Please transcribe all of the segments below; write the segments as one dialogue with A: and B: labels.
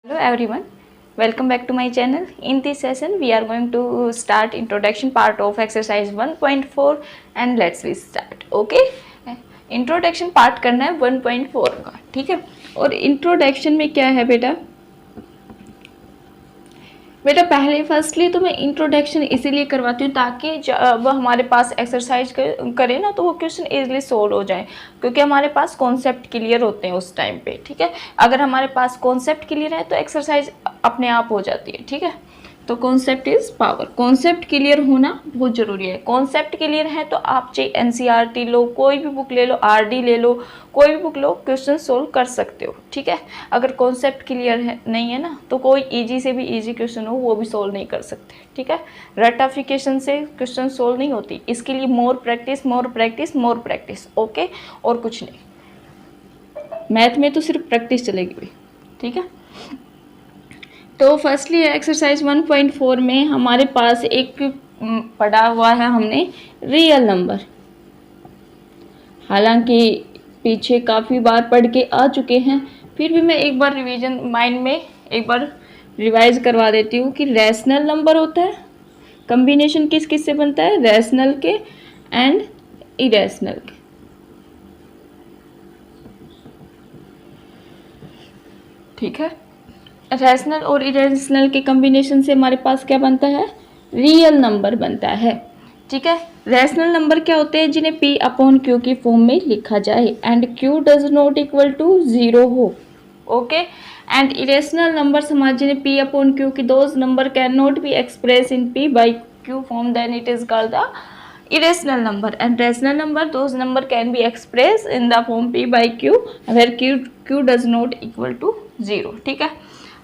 A: Hello everyone, welcome back to my channel. In this session we are going to start introduction part of exercise 1.4 and let's start. Okay, introduction part करना है 1.4 का, ठीक है। और introduction में क्या है बेटा पहले फर्स्टली तो मैं इंट्रोडक्शन इसीलिए करवाती हूँ ताकि जब हमारे पास एक्सरसाइज करें ना तो वो क्वेश्चन इजीली सोल्व हो जाए, क्योंकि हमारे पास कॉन्सेप्ट क्लियर होते हैं उस टाइम पे, ठीक है। अगर हमारे पास कॉन्सेप्ट क्लियर है तो एक्सरसाइज अपने आप हो जाती है, ठीक है। तो concept is power, concept clear होना बहुत ज़रूरी है। कॉन्सेप्ट क्लियर है तो आप चाहे एनसीईआरटी लो, कोई भी बुक ले लो, आरडी ले लो, कोई भी बुक लो, क्वेश्चन सोल्व कर सकते हो, ठीक है। अगर कॉन्सेप्ट क्लियर है नहीं है ना तो कोई इजी से भी इजी क्वेश्चन हो वो भी सोल्व नहीं कर सकते, ठीक है। रटाफिकेशन से क्वेश्चन सोल्व नहीं होती, इसके लिए more practice more practice more practice, okay, और कुछ नहीं। मैथ में तो सिर्फ प्रैक्टिस चलेगी, ठीक है। तो फर्स्टली एक्सरसाइज 1.4 में हमारे पास एक पढ़ा हुआ है हमने रियल नंबर। हालांकि पीछे काफ़ी बार पढ़ के आ चुके हैं, फिर भी मैं एक बार रिवीजन माइंड में एक बार रिवाइज करवा देती हूँ कि रैशनल नंबर होता है, कम्बिनेशन किस किस से बनता है, रैशनल के एंड इरेशनल के, ठीक है। रैशनल और इरेशनल के कम्बिनेशन से हमारे पास क्या बनता है, रियल नंबर बनता है, ठीक है। रैशनल नंबर क्या होते हैं, जिन्हें p अपॉन क्यू की फॉर्म में लिखा जाए and q does not equal to 0 हो, ओके। एंड इरेशनल नंबर्स हमारे जिन्हें p अपॉन क्यू की those number can not be express in p by q form, then it is called the irrational number, and rational number those number can be expressed in the form p by q where q does not equal to 0, ठीक है।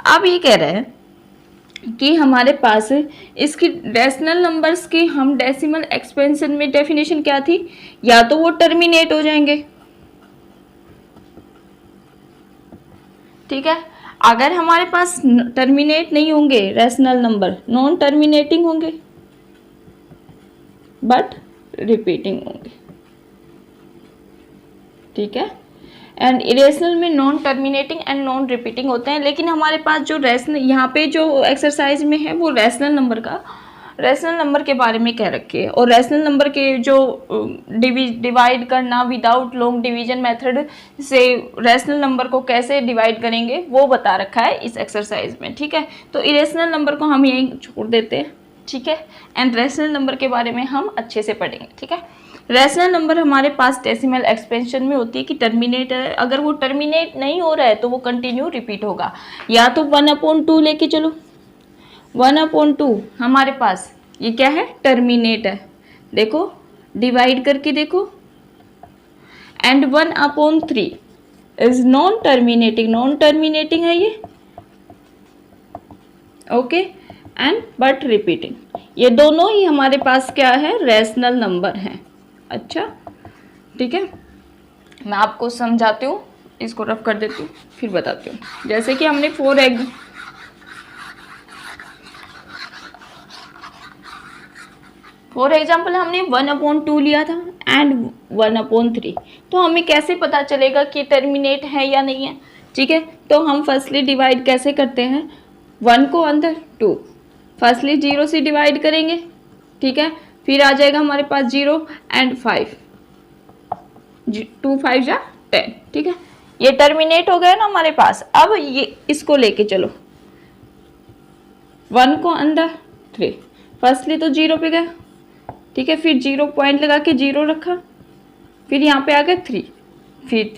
A: अब ये कह रहे हैं कि हमारे पास इसकी रैशनल नंबर्स की हम डेसिमल एक्सपेंशन में डेफिनेशन क्या थी, या तो वो टर्मिनेट हो जाएंगे, ठीक है। अगर हमारे पास टर्मिनेट नहीं होंगे रैशनल नंबर, नॉन टर्मिनेटिंग होंगे बट रिपीटिंग होंगे, ठीक है। एंड इरेशनल में non terminating and non repeating होते हैं। लेकिन हमारे पास जो रैशनल यहाँ पे जो एक्सरसाइज में है वो रैशनल नंबर के बारे में कह रखे है, और रैशनल नंबर के जो डिवाइड करना विदाउट लॉन्ग डिवीजन मेथड से रैशनल नंबर को कैसे डिवाइड करेंगे वो बता रखा है इस एक्सरसाइज में, ठीक है। तो इरेशनल नंबर को हम यहीं छोड़ देते हैं, ठीक है। एंड रैशनल नंबर के बारे में हम अच्छे से पढ़ेंगे, ठीक है। रैशनल नंबर हमारे पास डेसिमल एक्सपेंशन में होती है कि टर्मिनेट है, अगर वो टर्मिनेट नहीं हो रहा है तो वो कंटिन्यू रिपीट होगा। या तो 1/2 लेके चलो, 1/2 हमारे पास ये क्या है, टर्मिनेट है, देखो डिवाइड करके देखो। एंड 1/3 इज नॉन टर्मिनेटिंग है ये, ओके, एंड बट रिपीटिंग, ये दोनों ही हमारे पास क्या है, रैशनल नंबर हैं। अच्छा, ठीक है। मैं आपको समझाती हूँ, इसको रफ कर देती हूँ फिर बताती हूँ। जैसे कि हमने फॉर एग्जाम्पल हमने 1/2 लिया था एंड 1/3, तो हमें कैसे पता चलेगा कि टर्मिनेट है या नहीं है, ठीक है। तो हम फर्स्टली डिवाइड कैसे करते हैं, 1 को अंदर 2, फर्स्टली 0 से डिवाइड करेंगे, ठीक है। फिर आ जाएगा हमारे पास 0 एंड 5, 2 5 जा 10, ठीक है। ये टर्मिनेट हो गया ना हमारे पास। अब ये इसको लेके चलो, 1 को अंदर 3, फर्स्टली तो 0 पे गया, ठीक है। फिर 0 पॉइंट लगा के 0 रखा, फिर यहाँ पे आ गया 3, फिर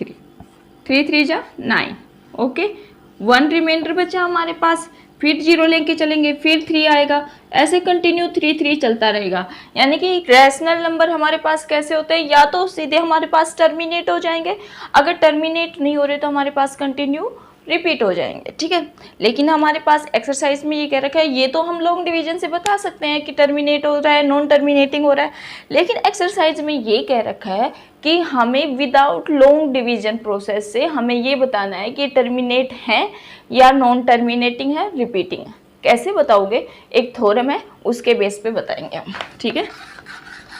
A: 3 3 जा 9, ओके। 1 रिमाइंडर बचा हमारे पास, फिर 0 लेके चलेंगे, फिर 3 आएगा, ऐसे कंटिन्यू 3 3 चलता रहेगा। यानी कि रैशनल नंबर हमारे पास कैसे होते हैं, या तो सीधे हमारे पास टर्मिनेट हो जाएंगे, अगर टर्मिनेट नहीं हो रहे तो हमारे पास कंटिन्यू रिपीट हो जाएंगे, ठीक है। लेकिन हमारे पास एक्सरसाइज में ये कह रखा है, ये तो हम लॉन्ग डिवीजन से बता सकते हैं कि टर्मिनेट हो रहा है, नॉन टर्मिनेटिंग हो रहा है, लेकिन एक्सरसाइज में ये कह रखा है कि हमें विदाउट लॉन्ग डिवीजन प्रोसेस से हमें ये बताना है कि टर्मिनेट है या नॉन टर्मिनेटिंग है, रिपीटिंग है। कैसे बताओगे, एक थ्योरम है उसके बेस पे बताएंगे हम, ठीक है।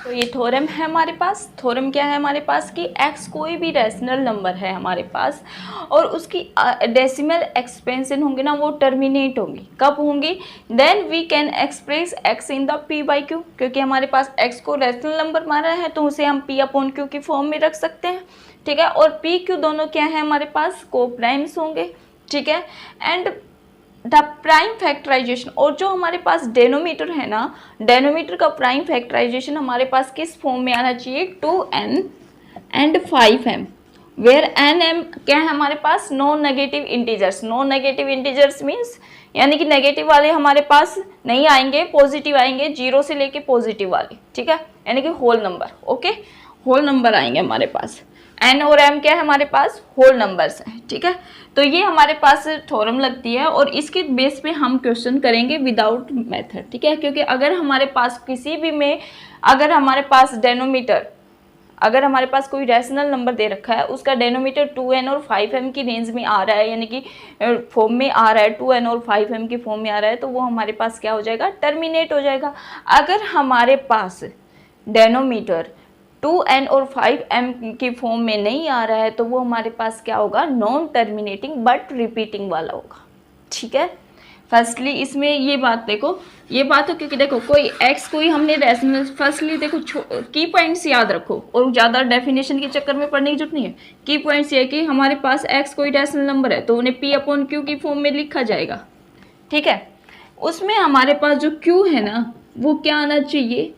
A: तो ये थ्योरम है हमारे पास। थ्योरम क्या है हमारे पास कि x कोई भी रैशनल नंबर है हमारे पास और उसकी डेसिमल एक्सपेंशन होंगे ना, वो टर्मिनेट होंगी। कब होंगी? Then we can express x in the p by q, क्योंकि हमारे पास x को रैशनल नंबर माना है तो उसे हम p अपॉन q की फॉर्म में रख सकते हैं, ठीक है। और p q दोनों क्या है हमारे पास? को प्राइम्स होंगे, ठीक है। एंड द प्राइम फैक्टराइजेशन, और जो हमारे पास डेनोमीटर है ना, डेनोमीटर का प्राइम फैक्टराइजेशन हमारे पास किस फॉर्म में आना चाहिए? 2n and 5m, where nm क्या है हमारे पास? Non negative integers. Non negative integers means यानी कि नेगेटिव वाले हमारे पास नहीं आएंगे, पॉजिटिव आएंगे, जीरो से लेके पॉजिटिव वाले, ठीक है, यानी कि whole number. Okay, whole number आएंगे हमारे पास। n और m क्या है हमारे पास? होल नंबर्स हैं, ठीक है। तो ये हमारे पास थ्योरम लगती है और इसके बेस पे हम क्वेश्चन करेंगे विदाउट मेथड, ठीक है। क्योंकि अगर हमारे पास किसी भी में अगर हमारे पास डेनोमीटर, अगर हमारे पास कोई रैशनल नंबर दे रखा है, उसका डेनोमीटर 2n और 5m की रेंज में आ रहा है, यानी कि फॉर्म में आ रहा है, 2n और 5m की फॉर्म में आ रहा है, तो वो हमारे पास क्या हो जाएगा? टर्मिनेट हो जाएगा। अगर हमारे पास डेनोमीटर 2n और 5m की फॉर्म में नहीं आ रहा है तो वो हमारे पास क्या होगा? नॉन टर्मिनेटिंग बट रिपीटिंग वाला होगा, ठीक है। फर्स्टली इसमें ये बात देखो, ये बात हो, क्योंकि देखो कोई x कोई हमने रैशनल, फर्स्टली देखो की पॉइंट्स याद रखो और ज़्यादा डेफिनेशन के चक्कर में पढ़ने की जरूरत नहीं है। की पॉइंट्स ये कि हमारे पास x कोई रैशनल नंबर है तो उन्हें p अपॉन q की फॉर्म में लिखा जाएगा, ठीक है। उसमें हमारे पास जो q है ना, वो क्या आना चाहिए?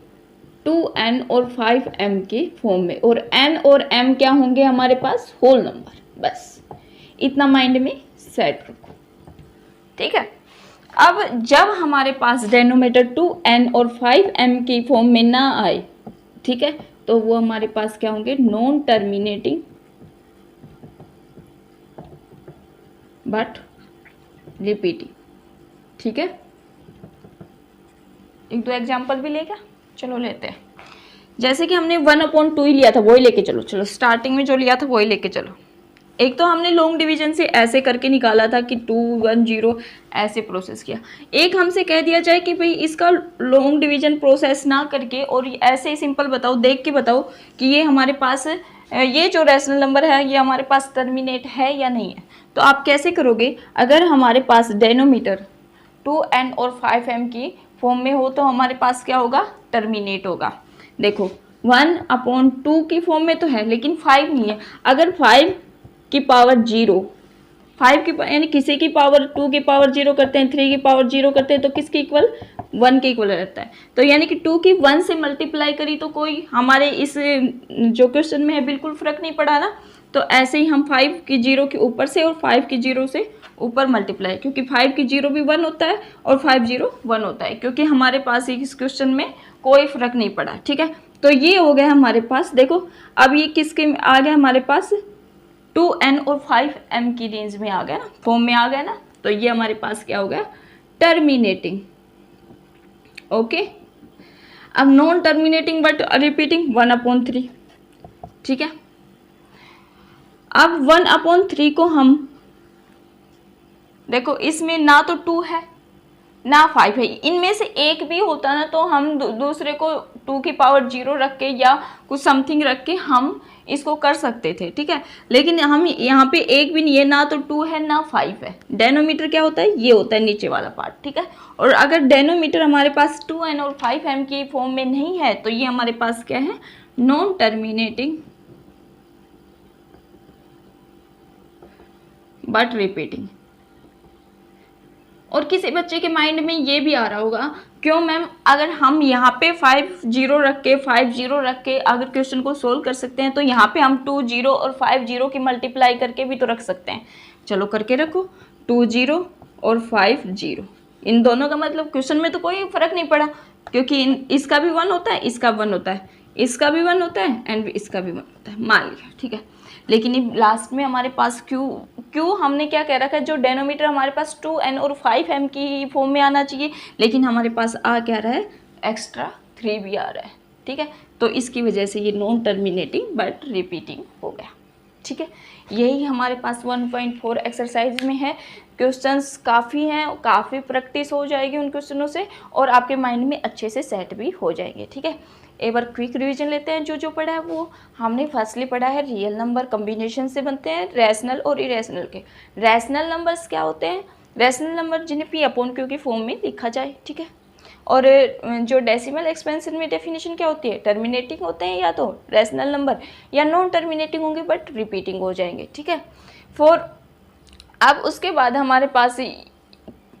A: 2n और 5m की फॉर्म में, और n और m क्या होंगे हमारे पास? Whole number. बस इतना माइंड में सेट रखो, ठीक है। अब जब हमारे पास डेनोमीटर 2n और 5m की फॉर्म में ना आए, ठीक है, तो वो हमारे पास क्या होंगे? नॉन टर्मिनेटिंग बट रिपीटिंग, ठीक है। एक दो एग्जाम्पल भी लेगा, चलो लेते हैं। जैसे कि हमने 1/2 ही लिया था, वही लेके चलो, चलो स्टार्टिंग में जो लिया था वही लेके चलो। एक तो हमने लॉन्ग डिवीजन से ऐसे करके निकाला था कि 2 1 0 ऐसे प्रोसेस किया। एक हमसे कह दिया जाए कि भाई इसका लॉन्ग डिवीजन प्रोसेस ना करके और ऐसे ही सिंपल बताओ, देख के बताओ कि ये हमारे पास ये जो रैशनल नंबर है ये हमारे पास टर्मिनेट है या नहीं है। तो आप कैसे करोगे? अगर हमारे पास डेनोमीटर 2n और 5m की फॉर्म में हो तो हमारे पास क्या होगा? टर्मिनेट होगा। देखो 1/2 की फॉर्म में तो है लेकिन 5 नहीं है। अगर 5 की पावर 0, 5 की यानी किसी की पावर 2 की पावर 0 करते हैं, 3 की पावर 0 करते हैं तो किसके इक्वल? 1 के इक्वल रहता है। तो यानी कि 2 की 1 से मल्टीप्लाई करी तो कोई हमारे इस जो क्वेश्चन में है बिल्कुल फर्क नहीं पड़ा ना। तो ऐसे ही हम 5 की 0 के ऊपर से और 5 की 0 से ऊपर मल्टीप्लाई, क्योंकि 5 की 0 भी 1 होता है और 5 0 1 होता है, क्योंकि हमारे पास इस क्वेश्चन में कोई फर्क नहीं पड़ा, ठीक है। तो ये हो गया हमारे पास। देखो अब ये किसके आ गया हमारे पास? 2n और 5m की रेंज में आ गया ना, फॉर्म में आ गया ना। तो ये हमारे पास क्या हो गया? टर्मिनेटिंग। ओके, अब नॉन टर्मिनेटिंग बट रिपीटिंग 1/3, ठीक है। अब 1/3 को हम देखो, इसमें ना तो 2 है ना 5 है, इनमें से एक भी होता ना तो हम दूसरे को 2 की पावर 0 रख के या कुछ समथिंग रख के हम इसको कर सकते थे, ठीक है। लेकिन हम यहाँ पे एक भी नहीं है, ना तो 2 है ना 5 है। डेनोमीटर क्या होता है? ये होता है नीचे वाला पार्ट, ठीक है। और अगर डेनोमीटर हमारे पास 2n और 5m की फॉर्म में नहीं है तो ये हमारे पास क्या है? Non terminating but repeating. और किसी बच्चे के माइंड में ये भी आ रहा होगा, क्यों मैम अगर हम यहाँ पे 5 0 रख के 5 0 रख के अगर क्वेश्चन को सोल्व कर सकते हैं तो यहाँ पे हम 2 0 और 5 0 की मल्टीप्लाई करके भी तो रख सकते हैं। चलो करके रखो, 2 0 और 5 0, इन दोनों का मतलब क्वेश्चन में तो कोई फर्क नहीं पड़ा, क्योंकि इसका भी 1 होता है, इसका 1 होता है, इसका भी 1 होता है एंड इसका भी 1 होता है, मान लिया, ठीक है। लेकिन लास्ट में हमारे पास क्यू हमने क्या कह रखा है? जो डेनोमीटर हमारे पास 2n और 5m की फॉर्म में आना चाहिए, लेकिन हमारे पास आ क्या रहा है? एक्स्ट्रा 3 भी आ रहा है, ठीक है। तो इसकी वजह से ये नॉन टर्मिनेटिंग बट रिपीटिंग हो गया, ठीक है, यही हमारे पास 1.4 एक्सरसाइज में है। क्वेश्चंस काफ़ी हैं, काफ़ी प्रैक्टिस हो जाएगी उन क्वेश्चनों से और आपके माइंड में अच्छे से सेट भी हो जाएंगे। ठीक है, एक बार क्विक रिवीजन लेते हैं। जो जो पढ़ा है वो हमने फर्स्टली पढ़ा है, रियल नंबर कम्बिनेशन से बनते हैं, रैशनल और इरेशनल के। रैशनल नंबर्स क्या होते हैं? रैशनल नंबर जिन्हें पी अपॉन क्यू की फॉर्म में लिखा जाए। ठीक है, और जो डेसिमल एक्सपेंशन में डेफिनेशन क्या होती है? टर्मिनेटिंग होते हैं या तो रैशनल नंबर, या नॉन टर्मिनेटिंग होंगे बट रिपीटिंग हो जाएंगे। ठीक है, अब उसके बाद हमारे पास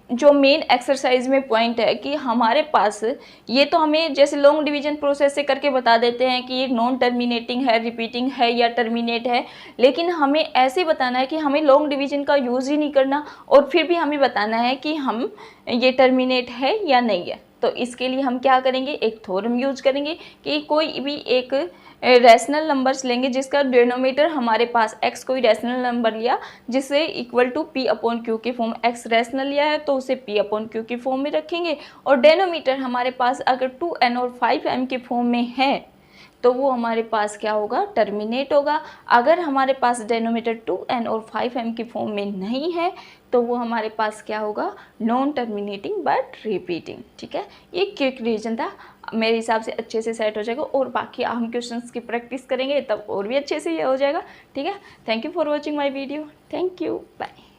A: जो मेन एक्सरसाइज में पॉइंट है कि हमारे पास ये तो हमें जैसे लॉन्ग डिवीजन प्रोसेस से करके बता देते हैं कि ये नॉन टर्मिनेटिंग है, रिपीटिंग है या टर्मिनेट है, लेकिन हमें ऐसे बताना है कि हमें लॉन्ग डिवीजन का यूज़ ही नहीं करना और फिर भी हमें बताना है कि हम ये टर्मिनेट है या नहीं है। तो इसके लिए हम क्या करेंगे, एक थ्योरम यूज करेंगे कि कोई भी एक रैशनल नंबर्स लेंगे जिसका डिनोमिनेटर हमारे पास x कोई रैशनल नंबर लिया जिसे equal to p upon q की फॉर्म, x रैशनल लिया है तो उसे p अपॉन क्यू की फॉर्म में रखेंगे, और डेनोमीटर हमारे पास अगर 2n और 5m की फॉर्म में है तो वो हमारे पास क्या होगा, टर्मिनेट होगा। अगर हमारे पास डेनोमीटर 2n और 5m की फॉर्म में नहीं है तो वो हमारे पास क्या होगा, नॉन टर्मिनेटिंग बट रिपीटिंग। ठीक है, ये क्विक रिवीजन था, मेरे हिसाब से अच्छे से सेट हो जाएगा और बाकी हम क्वेश्चंस की प्रैक्टिस करेंगे तब और भी अच्छे से ये हो जाएगा। ठीक है, thank you for watching my video, thank you, bye.